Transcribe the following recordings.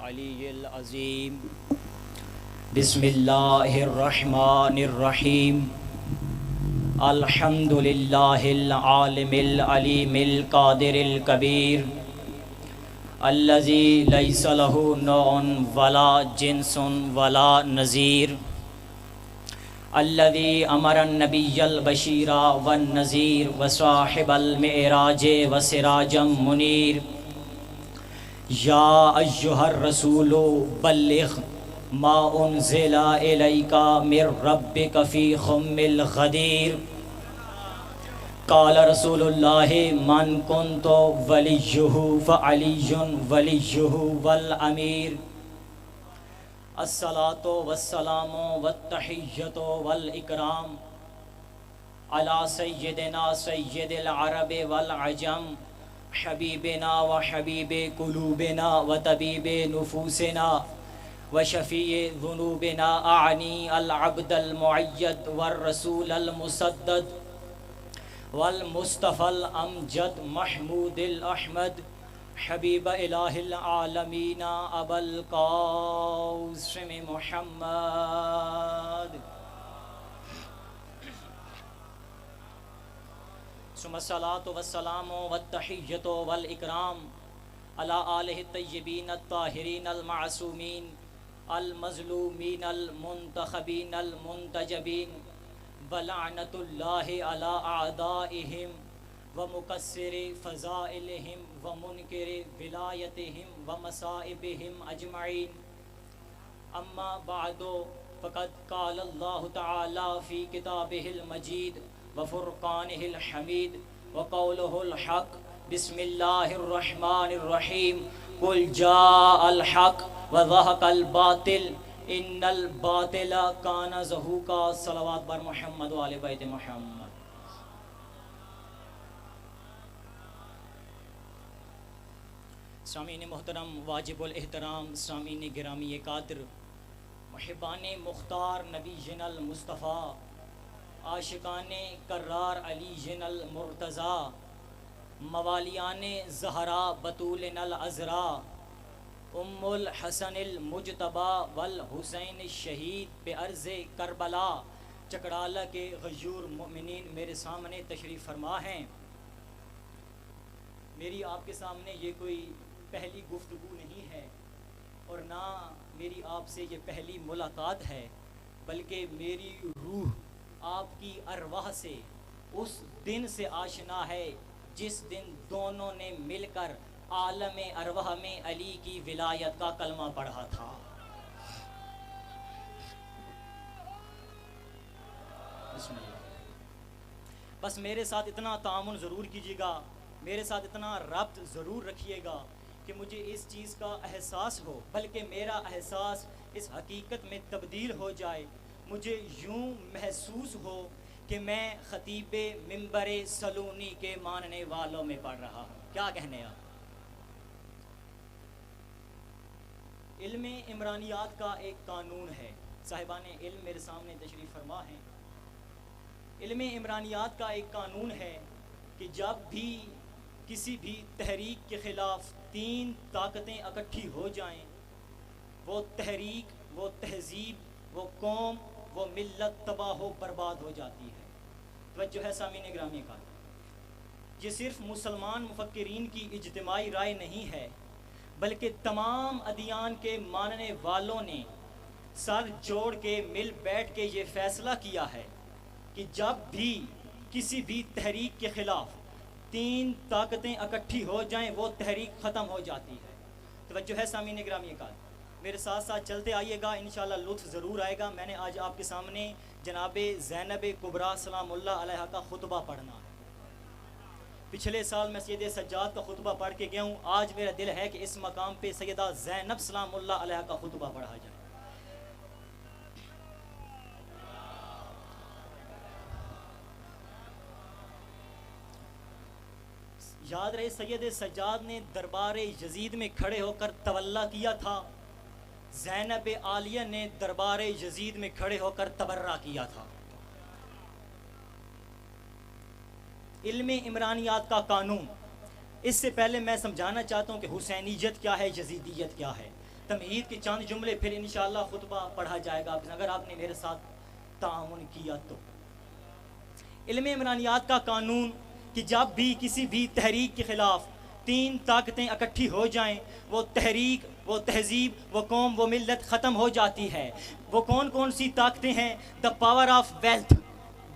العلی العظیم بسم اللہ الرحمن الرحیم الحمد للہ العالم العلیم القادر الکبیر الذی لیس له نوع ولا جنس ولا نظیر الذی امر النبی البشیر والنذیر وصاحب المعراج وسراجا منیر یا ایہا الرسول بلغ ما انزل الیک من ربک فی خم الغدیر قال رسول اللہ من کنت ولیہ فعلی ولیہ والامیر الصلاۃ والسلام والتحیۃ والاکرام علی سیدنا سید العرب والعجم حبیبنا و حبیب قلوبنا و طبیب نفوسنا و شفیع ذنوبنا اعنی العبد المعید والرسول المسدد والمصطفى الامجد محمود الاحمد حبیب الہ العالمین ابا القاسم محمد ثم الصلاۃ والسلام والتحیۃ والاکرام علی آلہ الطیبین الطاہرین المعصومین المظلومین المنتخبین المنتجبین ولعنۃ اللہ علی اعدائہم ومکسر فضائلہم ومنکر ولایتہم ومصائبہم اجمعین اما بعد فقد قال اللہ تعالی فی کتابہ المجید وفرقانہ الحمید وقولہ الحق بسم اللہ الرحمن الرحیم قل جاء الحق وضحق الباطل ان الباطل کان زہوقا صلوات بر محمد و آل بیت محمد۔ سامعین محترم، واجب الاحترام سامعین گرامی قادر، محبان مختار نبی جن المصطفیٰ، عاشقان کرار علی جن المرتضیٰ، موالیان زہرا بطول العذرا، ام الحسن المجتبی والحسین الشہید پہ عرض کربلا، چکڑالہ کے غیور مومنین میرے سامنے تشریف فرما ہیں۔ میری آپ کے سامنے یہ کوئی پہلی گفتگو نہیں ہے اور نہ میری آپ سے یہ پہلی ملاقات ہے، بلکہ میری روح آپ کی ارواح سے اس دن سے آشنا ہے جس دن دونوں نے مل کر عالم ارواح میں علی کی ولایت کا کلمہ پڑھا تھا۔ بسم اللہ۔ بس میرے ساتھ اتنا تعاون ضرور کیجیے گا، میرے ساتھ اتنا ربط ضرور رکھیے گا کہ مجھے اس چیز کا احساس ہو، بلکہ میرا احساس اس حقیقت میں تبدیل ہو جائے، مجھے یوں محسوس ہو کہ میں خطیب منبر سلونی کے ماننے والوں میں پڑھ رہا ہوں۔ کیا کہنے آپ؟ علم عمرانیات کا ایک قانون ہے، صاحبان علم میرے سامنے تشریف فرما ہیں۔ علم عمرانیات کا ایک قانون ہے کہ جب بھی کسی بھی تحریک کے خلاف تین طاقتیں اکٹھی ہو جائیں، وہ تحریک، وہ تہذیب، وہ قوم، وہ ملت تباہ و برباد ہو جاتی ہے۔ توجہ ہے سامعین گرامی کا، یہ صرف مسلمان مفکرین کی اجتماعی رائے نہیں ہے، بلکہ تمام ادیان کے ماننے والوں نے سر جوڑ کے مل بیٹھ کے یہ فیصلہ کیا ہے کہ جب بھی کسی بھی تحریک کے خلاف تین طاقتیں اکٹھی ہو جائیں وہ تحریک ختم ہو جاتی ہے۔ توجہ ہے سامعین گرامی کا، میرے ساتھ ساتھ چلتے آئیے گا، انشاءاللہ لطف ضرور آئے گا۔ میں نے آج آپ کے سامنے جناب زینب کبریٰ سلام اللہ علیہا کا خطبہ پڑھنا ہے۔ پچھلے سال میں سید سجاد کا خطبہ پڑھ کے گیا ہوں، آج میرا دل ہے کہ اس مقام پہ سیدہ زینب سلام اللہ علیہا کا خطبہ پڑھا جائے۔ یاد رہے سید سجاد نے دربار یزید میں کھڑے ہو کر تولا کیا تھا، زینب عالیہ نے دربار یزید میں کھڑے ہو کر تبرہ کیا تھا۔ علم عمرانیات کا قانون، اس سے پہلے میں سمجھانا چاہتا ہوں کہ حسینیت کیا ہے، یزیدیت کیا ہے۔ تمہید کے چند جملے پھر انشاءاللہ خطبہ پڑھا جائے گا اگر آپ نے میرے ساتھ تعاون کیا تو۔ علم عمرانیات کا قانون کہ جب بھی کسی بھی تحریک کے خلاف 3 طاقتیں اکٹھی ہو جائیں، وہ تحریک، وہ تہذیب، وہ قوم، وہ ملت ختم ہو جاتی ہے۔ وہ کون کون سی طاقتیں ہیں؟ دا پاور آف ویلتھ،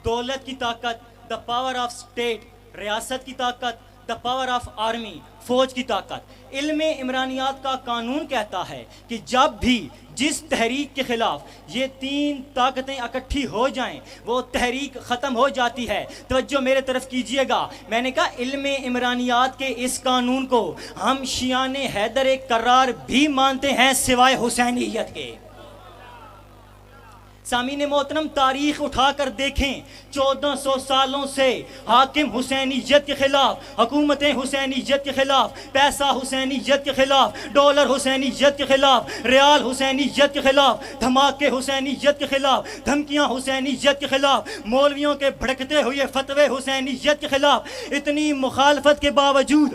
دولت کی طاقت، دا پاور آف اسٹیٹ، ریاست کی طاقت، دا پاور آف آرمی، فوج کی طاقت۔ علم عمرانیات کا قانون کہتا ہے کہ جب بھی جس تحریک کے خلاف یہ 3 طاقتیں اکٹھی ہو جائیں وہ تحریک ختم ہو جاتی ہے۔ توجہ میرے طرف کیجئے گا، میں نے کہا علم عمرانیات کے اس قانون کو ہم شیعان حیدر کرار بھی مانتے ہیں سوائے حسینیت کے۔ سامعین محترم، تاریخ اٹھا کر دیکھیں، 1400 سالوں سے حاکم حسینیت کے خلاف، حکومتیں حسینیت کے خلاف، پیسہ حسینیت کے خلاف، ڈالر حسینیت کے خلاف، ریال حسینیت کے خلاف، دھماکے حسینیت کے خلاف، دھمکیاں حسینیت کے خلاف، مولویوں کے بھڑکتے ہوئے فتوے حسینیت کے خلاف، اتنی مخالفت کے باوجود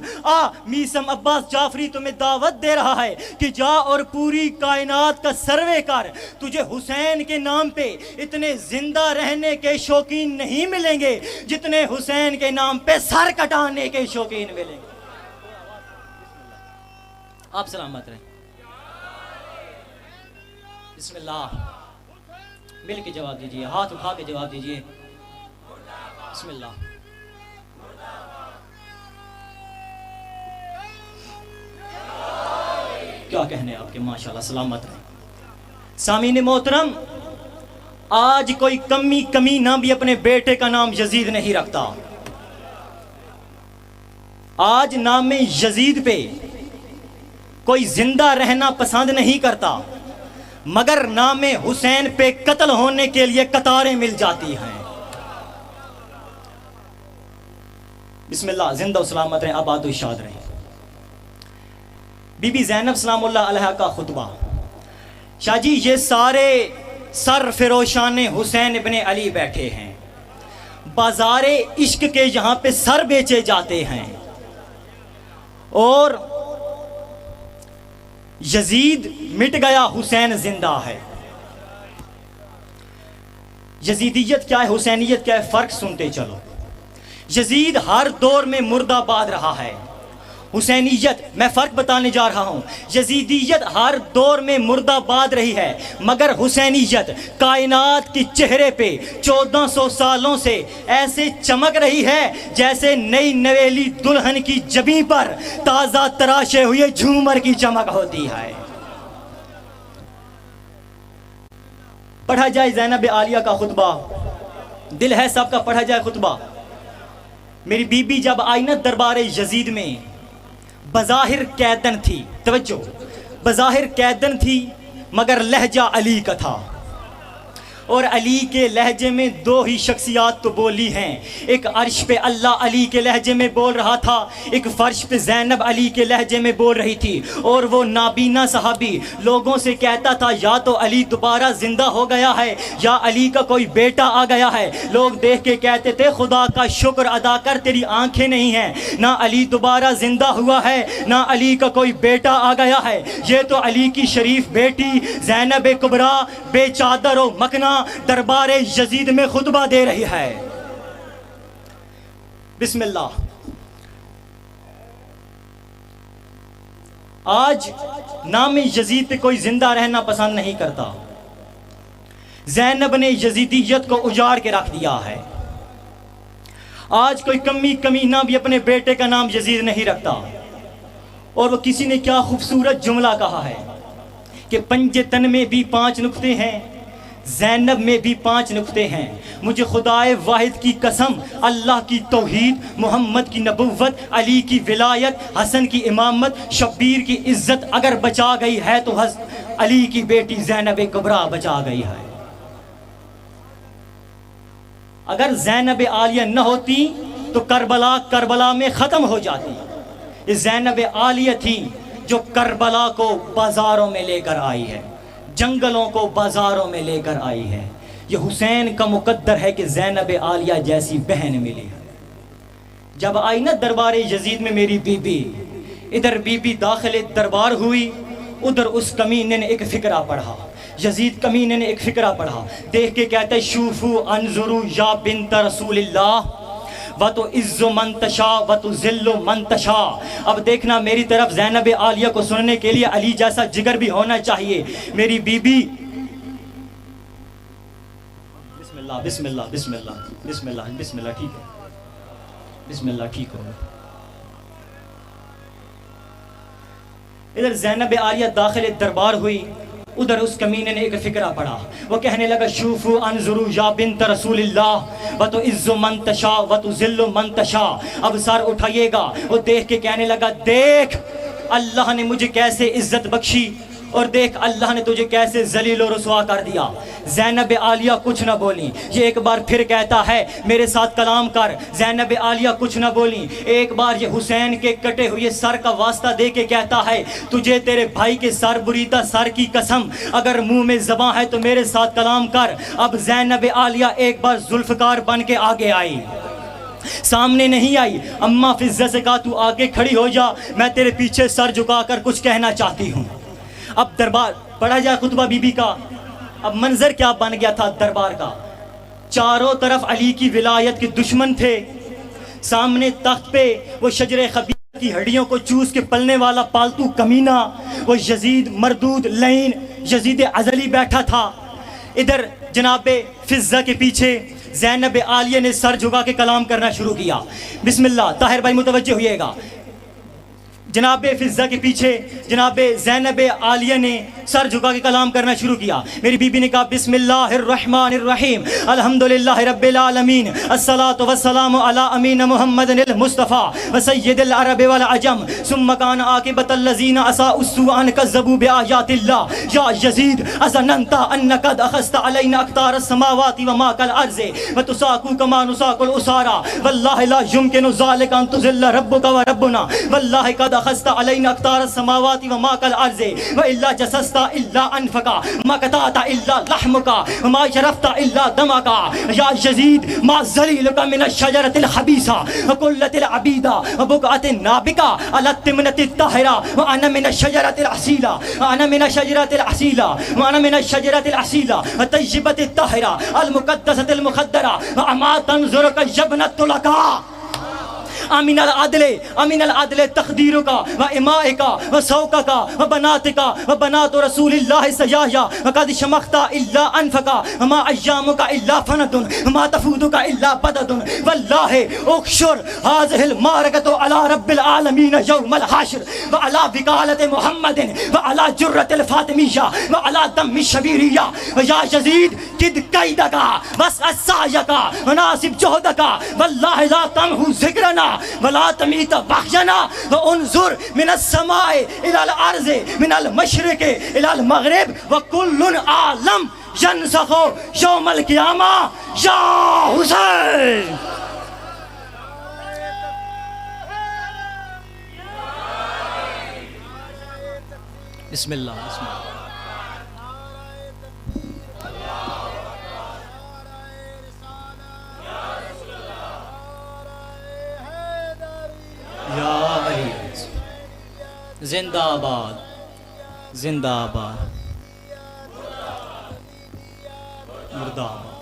میثم عباس جعفری تمہیں دعوت دے رہا ہے کہ جا اور پوری کائنات کا سروے کر، تجھے حسین کے نام پہ اتنے زندہ رہنے کے شوقین نہیں ملیں گے جتنے حسین کے نام پہ سر کٹانے کے شوقین ملیں گے۔ آپ سلامت رہیں۔ بسم اللہ، مل کے جواب دیجئے، ہاتھ اٹھا کے جواب دیجئے۔ بسم اللہ۔ کیا کہنے آپ کے، ماشاءاللہ، سلامت رہیں۔ سامعین محترم، آج کوئی کمی نہ بھی اپنے بیٹے کا نام یزید نہیں رکھتا۔ آج نام یزید پہ کوئی زندہ رہنا پسند نہیں کرتا، مگر نام حسین پہ قتل ہونے کے لیے قطاریں مل جاتی ہیں۔ بسم اللہ، زندہ و سلامت رہیں، آباد و شاد رہیں۔ بی بی زینب سلام اللہ علیہ کا خطبہ۔ شاہ جی، یہ سارے سر فروشان حسین ابن علی بیٹھے ہیں، بازار عشق کے یہاں پہ سر بیچے جاتے ہیں، اور یزید مٹ گیا، حسین زندہ ہے۔ یزیدیت کیا ہے، حسینیت کیا ہے، فرق سنتے چلو۔ یزید ہر دور میں مردہ باد رہا ہے، حسینیت، میں فرق بتانے جا رہا ہوں، یزیدیت ہر دور میں مردہ باد رہی ہے، مگر حسینیت کائنات کی چہرے پہ 1400 سالوں سے ایسے چمک رہی ہے جیسے نئی نویلی دلہن کی جبیں پر تازہ تراشے ہوئے جھومر کی چمک ہوتی ہے۔ پڑھا جائے زینب عالیہ کا خطبہ، دل ہے سب کا، پڑھا جائے خطبہ۔ میری بی بی جب آئی نا دربار یزید میں، بظاہر قیدن تھی، توجہ، بظاہر قیدن تھی مگر لہجہ علی کا تھا، اور علی کے لہجے میں 2 ہی شخصیات تو بولی ہیں، ایک عرش پہ اللہ علی کے لہجے میں بول رہا تھا، ایک فرش پہ زینب علی کے لہجے میں بول رہی تھی، اور وہ نابینا صحابی لوگوں سے کہتا تھا یا تو علی دوبارہ زندہ ہو گیا ہے یا علی کا کوئی بیٹا آ گیا ہے۔ لوگ دیکھ کے کہتے تھے خدا کا شکر ادا کر، تیری آنکھیں نہیں ہیں، نہ علی دوبارہ زندہ ہوا ہے نہ علی کا کوئی بیٹا آ گیا ہے، یہ تو علی کی شریف بیٹی زینب کبریٰ بے چادر و مکنا دربار یزید میں خطبہ دے رہی ہے۔ بسم اللہ۔ آج نام یزید پہ کوئی زندہ رہنا پسند نہیں کرتا، زینب نے یزیدیت کو اجاڑ کے رکھ دیا ہے۔ آج کوئی کمی نہ بھی اپنے بیٹے کا نام یزید نہیں رکھتا، اور وہ کسی نے کیا خوبصورت جملہ کہا ہے کہ پنجے تن میں بھی 5 نقطے ہیں، زینب میں بھی 5 نقطے ہیں، مجھے خدائے واحد کی قسم، اللہ کی توحید، محمد کی نبوت، علی کی ولایت، حسن کی امامت، شبیر کی عزت اگر بچا گئی ہے تو علی کی بیٹی زینب کبریٰ بچا گئی ہے۔ اگر زینب عالیہ نہ ہوتی تو کربلا میں ختم ہو جاتی۔ یہ زینب عالیہ تھی جو کربلا کو بازاروں میں لے کر آئی ہے، جنگلوں کو بازاروں میں لے کر آئی ہے۔ یہ حسین کا مقدر ہے کہ زینب عالیہ جیسی بہن ملی ہے۔ جب آئی نا دربار یزید میں میری بی بی، ادھر بی بی داخل دربار ہوئی ادھر اس کمینے نے ایک فقرہ پڑھا، یزید کمینے نے ایک فقرہ پڑھا، دیکھ کے کہتا ہے شوفو انظرو یا بنت رسول اللہ وَتُعِزُّ مَن تَشَاءُ وَتُذِلُّ مَن تَشَاءُ۔ اب دیکھنا میری طرف زینب عالیہ کو سننے کے لیے علی جیسا جگر بھی ہونا چاہیے۔ میری بی بی بسم اللہ بسم اللہ بسم اللہ بسم اللہ بسم اللہ ٹھیک ہے، بسم اللہ ٹھیک ہو۔ ادھر زینب عالیہ داخل دربار ہوئی، ادھر اس کمینے نے ایک فقرہ پڑھا، وہ کہنے لگا شوفو انظرو یا بنت رسول اللہ وتعز من تشاء وتذل من تشاء۔ اب سر اٹھائیے گا، وہ دیکھ کے کہنے لگا دیکھ اللہ نے مجھے کیسے عزت بخشی اور دیکھ اللہ نے تجھے کیسے ذلیل و رسوا کر دیا۔ زینب عالیہ کچھ نہ بولی، یہ ایک بار پھر کہتا ہے میرے ساتھ کلام کر۔ زینب عالیہ کچھ نہ بولی، ایک بار یہ حسین کے کٹے ہوئے سر کا واسطہ دے کے کہتا ہے تجھے تیرے بھائی کے سر بریدہ سر کی قسم اگر منہ میں زباں ہے تو میرے ساتھ کلام کر۔ اب زینب عالیہ ایک بار ذوالفقار بن کے آگے آئی، سامنے نہیں آئی۔ اماں فضہ سے کہا تو آگے کھڑی ہو جا، میں تیرے پیچھے سر جھکا کر کچھ کہنا چاہتی ہوں۔ اب دربار پڑھا جائے خطبہ بی بی کا۔ اب منظر کیا بن گیا تھا دربار کا، چاروں طرف علی کی ولایت کے دشمن تھے، سامنے تخت پہ وہ شجر خبیث کی ہڈیوں کو چوس کے پلنے والا پالتو کمینہ وہ یزید مردود لعین یزید ازلی بیٹھا تھا۔ ادھر جناب فضہ کے پیچھے زینب عالیہ نے سر جھکا کے کلام کرنا شروع کیا۔ بسم اللہ، طاہر بھائی متوجہ ہوئیے گا۔ جناب فضہ کے پیچھے جناب زینب عالیہ نے سر جھکا کے کلام کرنا شروع کیا۔ میری بی بی نے کہا بسم اللہ الرحمن الرحیم الحمدللہ رب العالمین الصلاۃ والسلام علی امین محمد المصطفیٰ وسید العرب والعجم ثم کان عاقبۃ الذین اساءوا السوء ان کذبوا بآیات اللہ یا یزید اظننت انک قد اخذت علینا اقطار السماوات وما کالارض وتساق کما نساق الاسارى واللہ لا يمکن ذلک ان تذل ربک وربنا واللہ قد اخذت علینا اقطار السماوات وما کالارض والا جسست الا انفقا ما قطعت الا لحمکا ما شرفت الا دمکا یا یزید ما ذلیلک من الشجرة الخبیثہ وقلت العبیدہ وبقعت النابکہ علی التمنة الطاہرہ وانا من الشجرة العسیلہ وانا من الشجرة العسیلہ وانا من الشجرة العسیلہ الطیبة الطاہرہ المقدسة المخدرہ وما تنظرک یبنت لکا امین العدل تقدیرک و امائک و سوکک و بناتک و بنات رسول اللہ سیایا وقد شمخت الا انفک وما ایامک الا فند وما تفودک الا بدد واللہ اخشر هذه المعرکۃ علی رب العالمین یوم الحشر وعلی وکالت محمد وعلی جرۃ الفاطمیہ وعلی دم الشبیریہ یا یزید کد کیدک بس سعیک وناسب جہدک واللہ لا تمحو ذکرنا ولا تمیت وحینا وانظر من السماء الى الارض من المشرق الى المغرب وکل عالم ینسخ یوم القیامہ یا حسین۔ بسم اللہ بسم اللہ۔ یا علی زندہ آباد زندہ آباد مردہ آباد۔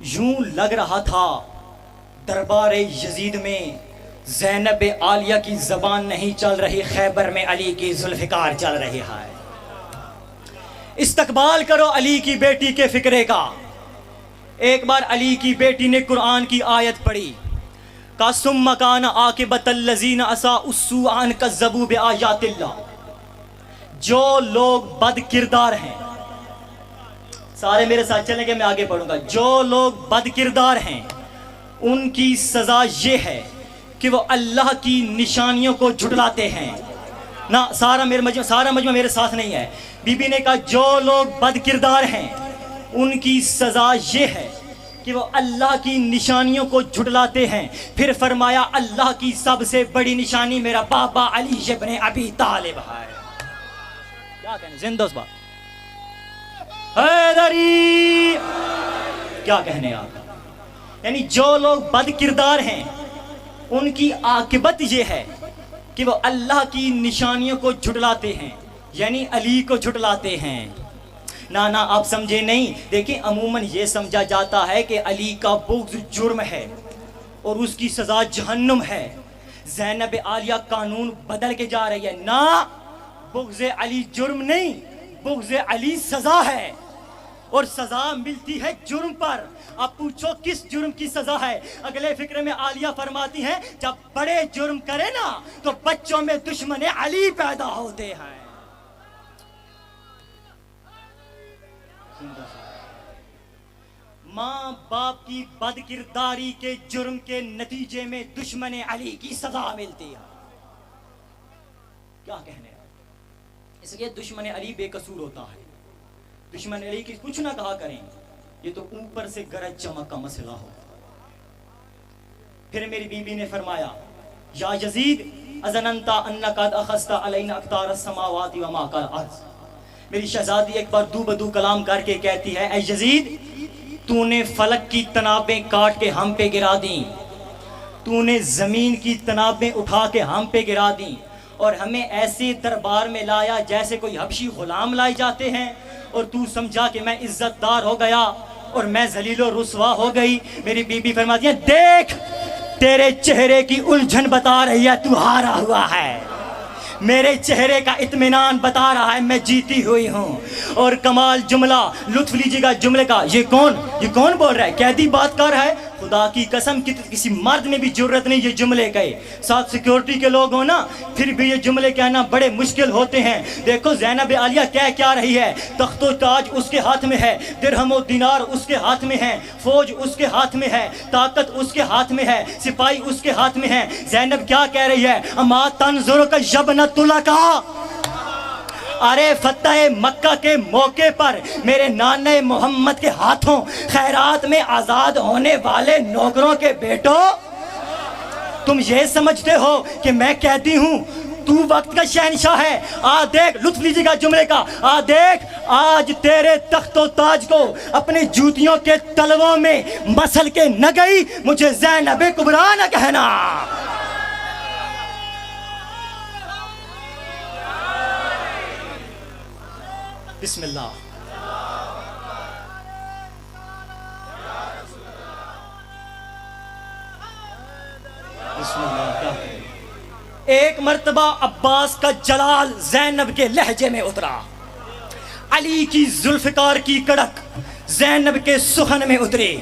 یوں لگ رہا تھا دربار یزید میں زینب عالیہ کی زبان نہیں چل رہی، خیبر میں علی کی ذوالفقار چل رہی ہے۔ استقبال کرو علی کی بیٹی کے فکرے کا۔ ایک بار علی کی بیٹی نے قرآن کی آیت پڑھی، کہا ثم کان عاقبۃ الذین اساءوا السوء ان کذبوا بآیات اللہ۔ جو لوگ بد کردار ہیں، سارے میرے ساتھ چلیں گے، میں آگے پڑھوں گا۔ جو لوگ بد کردار ہیں ان کی سزا یہ ہے کہ وہ اللہ کی نشانیوں کو جھٹلاتے ہیں۔ نہ سارا مجمع میرے ساتھ نہیں ہے۔ بی بی نے کہا جو لوگ بد کردار ہیں ان کی سزا یہ ہے کہ وہ اللہ کی نشانیوں کو جھٹلاتے ہیں۔ پھر فرمایا اللہ کی سب سے بڑی نشانی میرا بابا علی ابن ابی طالب ہے۔ کیا کہنے زندہ اس بات۔ حیدری. کیا کہنے آقا. یعنی جو لوگ بد کردار ہیں ان کی عاقبت یہ ہے کہ وہ اللہ کی نشانیوں کو جھٹلاتے ہیں، یعنی علی کو جھٹلاتے ہیں. نا آپ سمجھے نہیں. دیکھیں عموماً یہ سمجھا جاتا ہے کہ علی کا بغض جرم ہے اور اس کی سزا جہنم ہے. زینب عالیہ قانون بدل کے جا رہی ہے. نا، بغض علی جرم نہیں، بغض علی سزا ہے، اور سزا ملتی ہے جرم پر. اب پوچھو کس جرم کی سزا ہے؟ اگلے فکرے میں عالیہ فرماتی ہیں جب بڑے جرم کرے نا تو بچوں میں دشمن علی پیدا ہوتے ہیں. ماں باپ کی بد کرداری کے جرم کے نتیجے میں دشمن علی کی سزا ملتی ہے. کیا کہنے ہیں؟ اس لیے دشمن علی بے قصور ہوتا ہے. دشمن علی کی کچھ نہ کہا کریں، یہ تو اوپر سے گرج چمک کا مسئلہ ہو. پھر میری بی بی نے فرمایا یا یزید اظننت انک قد اخذت علینا اقطار السماوات وما الارض. میری شہزادی ایک بار دو بدو کلام کر کے کہتی ہے اے یزید، تو نے فلک کی تنابیں کاٹ کے ہم پہ گرا دیں، تو نے زمین کی تنابیں اٹھا کے ہم پہ گرا دیں، اور ہمیں ایسے دربار میں لایا جیسے کوئی حبشی غلام لائے جاتے ہیں، اور تو سمجھا کہ میں عزت دار ہو گیا اور میں ذلیل و رسوا ہو گئی. میری بی بی فرماتی ہے دیکھ تیرے چہرے کی الجھن بتا رہی ہے تو ہارا ہوا ہے، میرے چہرے کا اطمینان بتا رہا ہے میں جیتی ہوئی ہوں. اور کمال جملہ، لطف لیجیے گا جملے کا. یہ کون بول رہا ہے؟ قیدی بات کر رہا ہے. خدا کی قسم کسی مرد میں بھی جرت نہیں یہ جملے کہے. ساتھ سیکیورٹی کے لوگ ہو نا پھر بھی یہ جملے کہنا بڑے مشکل ہوتے ہیں. دیکھو زینب عالیہ کہہ کیا رہی ہے؟ تخت و تاج اس کے ہاتھ میں ہے، درہم و دینار اس کے ہاتھ میں ہے، فوج اس کے ہاتھ میں ہے، طاقت اس کے ہاتھ میں ہے، سپاہی اس کے ہاتھ میں ہے. زینب کیا کہہ رہی ہے؟ اما تنظرک یبنۃ لک. ارے فتح مکہ کے موقع پر میرے نانے محمد کے ہاتھوں خیرات میں آزاد ہونے والے نوکروں کے بیٹو، تم یہ سمجھتے ہو کہ میں کہتی ہوں تو وقت کا شہنشاہ ہے؟ دیکھ، لطف لیجیے گا جملے کا. دیکھ آج تیرے تخت و تاج کو اپنی جوتیوں کے تلووں میں مسل کے نہ گئی، مجھے زینب کبریٰ نہ کہنا. بسم اللہ. بسم اللہ. ایک مرتبہ عباس کا جلال زینب کے لہجے میں اترا، علی کی ذوالفقار کی کڑک زینب کے سخن میں اتری.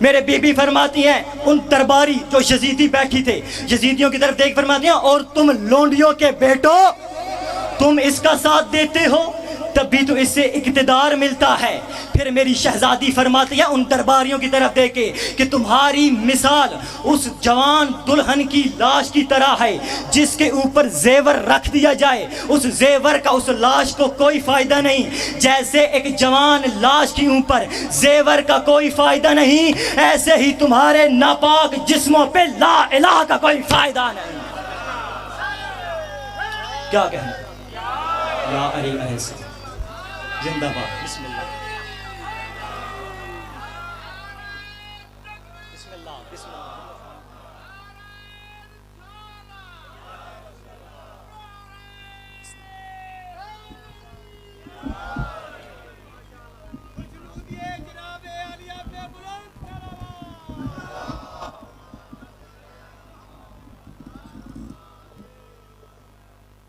میرے بی بی فرماتی ہیں ان درباری جو یزیدی بیٹھی تھے، یزیدیوں کی طرف دیکھ فرماتی ہیں اور تم لونڈیوں کے بیٹو تم اس کا ساتھ دیتے ہو تب بھی تو اس سے اقتدار ملتا ہے. پھر میری شہزادی فرماتی ہے ان درباریوں کی طرف دیکھے کہ تمہاری مثال اس جوان دلہن کی لاش کی طرح ہے جس کے اوپر زیور رکھ دیا جائے، اس زیور کا اس لاش کو کوئی فائدہ نہیں. جیسے ایک جوان لاش کے اوپر زیور کا کوئی فائدہ نہیں، ایسے ہی تمہارے ناپاک جسموں پہ لا الہ کا کوئی فائدہ نہیں. کیا کہنا؟ یا علی علیہ السلام زندہ باد. بسم اللہ. بسم اللہ. بسم اللہ.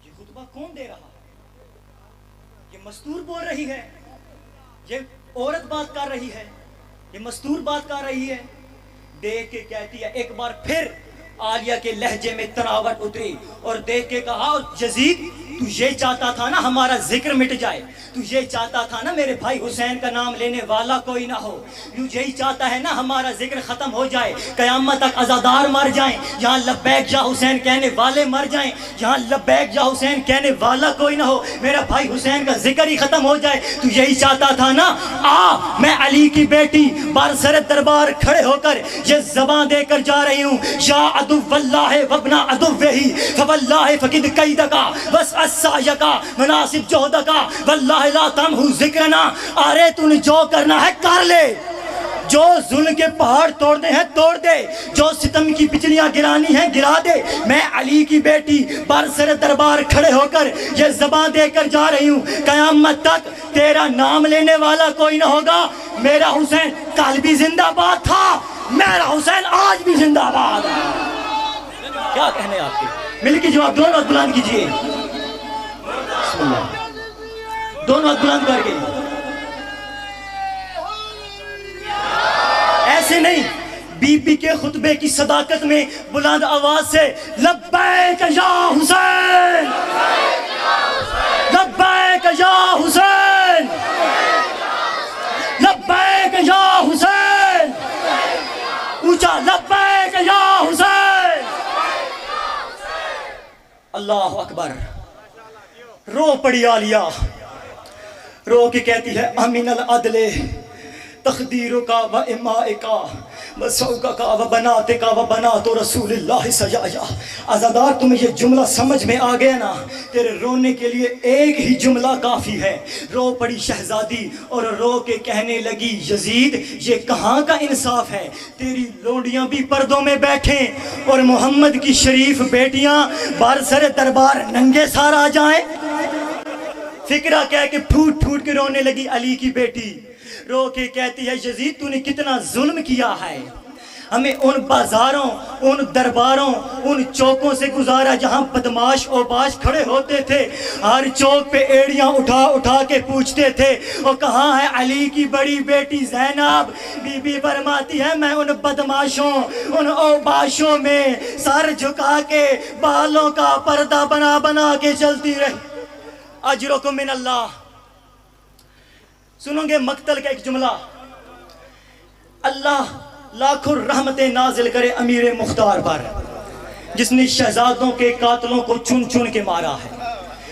یہ خطبہ کون دے رہا ہے؟ یہ مستور بول رہی ہے، یہ عورت بات کر رہی ہے، یہ مستور بات کر رہی ہے. دیکھ کے کہتی ہے، ایک بار پھر عالیہ کے لہجے میں تراوٹ اتری اور دیکھ کے کہا یزید تو یہ چاہتا تھا نا ہمارا ذکر مٹ جائے، تو یہ چاہتا تھا نا میرے بھائی حسین کا نام لینے والا کوئی نہ ہو، تو یہی چاہتا ہے نا ہمارا ذکر ختم ہو جائے، قیامت تک عزادار مر جائیں، یہاں لبیک یا حسین کہنے والے مر جائیں، یہاں لبیک یا حسین کہنے والا کوئی نہ ہو، میرا بھائی حسین کا ذکر ہی ختم ہو جائے. تو یہی چاہتا تھا نا. میں علی کی بیٹی برسر دربار کھڑے ہو کر یہ زبان دے کر جا رہی ہوں، یا عدو اللہ وابن عدوہ فواللہ فقد کیدک واسأل سعیکا مناسب جہدکا واللہ لا تمحو ذکرنا، ارے تو نے جو کرنا ہے کر لے، جو ظلم کے پہاڑ توڑنے ہیں توڑ دے، جو ستم کی بجلیاں گرانی ہیں گرا دے۔ میں علی کی بیٹی برسر دربار کھڑے ہو کر یہ زبان دے کر جا رہی ہوں، قیامت تک تیرا نام لینے والا کوئی نہ ہوگا۔ میرا حسین کل بھی زندہ باد تھا، میرا حسین آج بھی زندہ باد ہے۔ کیا کہنے آپ کے؟ مل کے جواب دونوں ہاتھ بلند کیجئے، بسم اللہ، دونوں ہاتھ بلند کر کے، ایسے نہیں، بی بی کے خطبے کی صداقت میں بلند آواز سے لبیک یا حسین، لبیک یا حسین، لبیک یا حسین، اونچا لبیک یا حسین۔ اللہ اکبر۔ رو پڑی عالیہ، رو کے کہتی ہے امین العدل تقدیروں کا و اماء کا و سوکا کا و بنات کا و بنات رسول اللہ سجایا۔ عزادار تمہیں یہ جملہ سمجھ میں آ گیا نا؟ تیرے رونے کے لیے ایک ہی جملہ کافی ہے۔ رو پڑی شہزادی اور رو کے کہنے لگی یزید یہ کہاں کا انصاف ہے، تیری لونڈیاں بھی پردوں میں بیٹھیں اور محمد کی شریف بیٹیاں برسر دربار ننگے سار آ جائیں۔ فکرہ کہہ کے پھوٹ پھوٹ کے رونے لگی علی کی بیٹی، رو کے کہتی ہے یزید تو نے کتنا ظلم کیا ہے، ہمیں ان بازاروں، ان درباروں، ان چوکوں سے گزارا جہاں بدماش اوباش کھڑے ہوتے تھے، ہر چوک پہ ایڑیاں اٹھا اٹھا کے پوچھتے تھے اور کہاں ہے علی کی بڑی بیٹی زینب؟ بی بی فرماتی ہے میں ان بدماشوں، ان اوباشوں میں سر جھکا کے بالوں کا پردہ بنا بنا کے چلتی رہی۔ اجرکم من اللہ۔ سنو گے مقتل کا ایک جملہ، اللہ لاکھوں رحمتیں نازل کرے امیر مختار پر، جس نے شہزادوں کے قاتلوں کو چن چن کے مارا ہے۔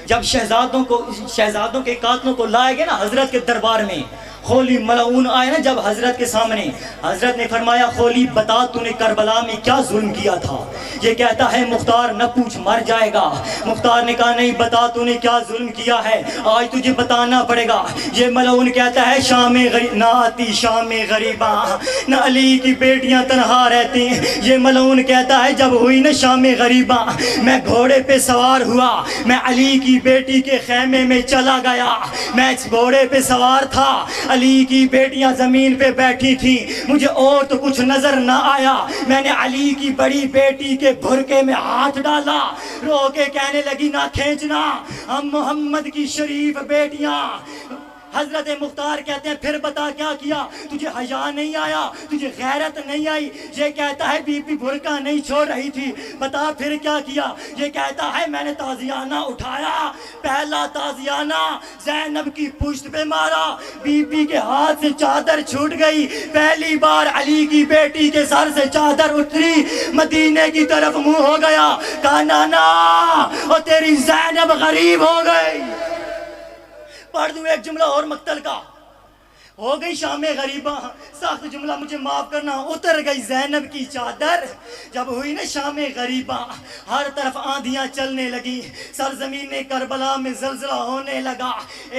جب شہزادوں کے قاتلوں کو لائے گئے نا حضرت کے دربار میں، خولی ملعون آئے نا جب حضرت کے سامنے، حضرت نے فرمایا خولی بتا تو نے کربلا میں کیا ظلم کیا تھا؟ یہ کہتا ہے مختار نہ پوچھ مر جائے گا۔ مختار نے کہا نہیں بتا تو نے کیا ظلم کیا ہے، آج تجھے بتانا پڑے گا۔ یہ ملعون کہتا ہے شام غریب نہ آتی شام غریباں، نہ علی کی بیٹیاں تنہا رہتی ہیں۔ یہ ملعون کہتا ہے جب ہوئی نا شام غریباں میں گھوڑے پہ سوار ہوا، میں علی کی بیٹی کے خیمے میں چلا گیا، میں اس گھوڑے پہ سوار تھا، علی کی بیٹیاں زمین پہ بیٹھی تھیں، مجھے اور تو کچھ نظر نہ آیا، میں نے علی کی بڑی بیٹی کے بھرکے میں ہاتھ ڈالا۔ رو کے کہنے لگی نہ کھینچنا، ہم محمد کی شریف بیٹیاں۔ حضرت مختار کہتے ہیں پھر بتا کیا کیا؟ تجھے حیا نہیں آیا، تجھے غیرت نہیں آئی؟ یہ کہتا ہے بی بی برقع نہیں چھوڑ رہی تھی، بتا پھر کیا کیا؟ یہ کہتا ہے میں نے تازیانہ اٹھایا، پہلا تازیانہ زینب کی پشت پہ مارا، بی بی کے ہاتھ سے چادر چھوٹ گئی، پہلی بار علی کی بیٹی کے سر سے چادر اتری، مدینے کی طرف منہ ہو گیا، کہا نانا اور تیری زینب غریب ہو گئی۔ پڑھ دوں ایک جملہ اور مقتل کا، ہو گئی شام غریبہ، سخت جملہ مجھے معاف کرنا، اتر گئی زینب کی چادر۔ جب ہوئی نا شام غریبہ ہر طرف آندھیاں چلنے لگی، سرزمین کربلا میں زلزلہ ہونے لگا،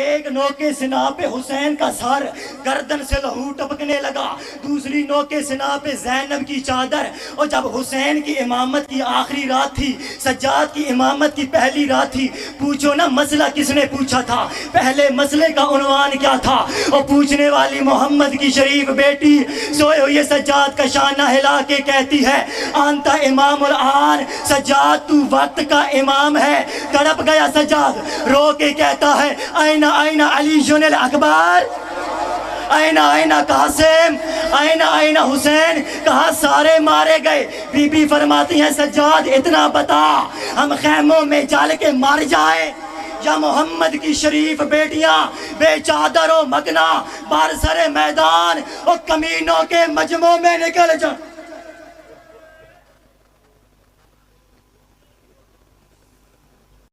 ایک نوکے سنا پہ حسین کا سر، گردن سے لہو ٹپکنے لگا، دوسری نوکے سنا پہ زینب کی چادر۔ اور جب حسین کی امامت کی آخری رات تھی، سجاد کی امامت کی پہلی رات تھی، پوچھو نا مسئلہ کس نے پوچھا تھا؟ پہلے مسئلے کا عنوان کیا تھا؟ اور پوچھنے والی محمد کی شریف بیٹی سوئے ہوئے سجاد کا شانہ ہلا کے کہتی ہے انت امام الآن، سجاد تو وقت کا امام ہے۔ تڑپ گیا سجاد، رو کے کہتا ہے این این علی الاکبر، این این قاسم، این این حسین، کہاں سارے مارے گئے؟ بی بی فرماتی ہیں سجاد اتنا بتا، ہم خیموں میں جل کے مر جائیں یا محمد کی شریف بیٹیاں بے چادر و مگنا برسر میدان اور کمینوں کے مجمع میں نکل جائیں؟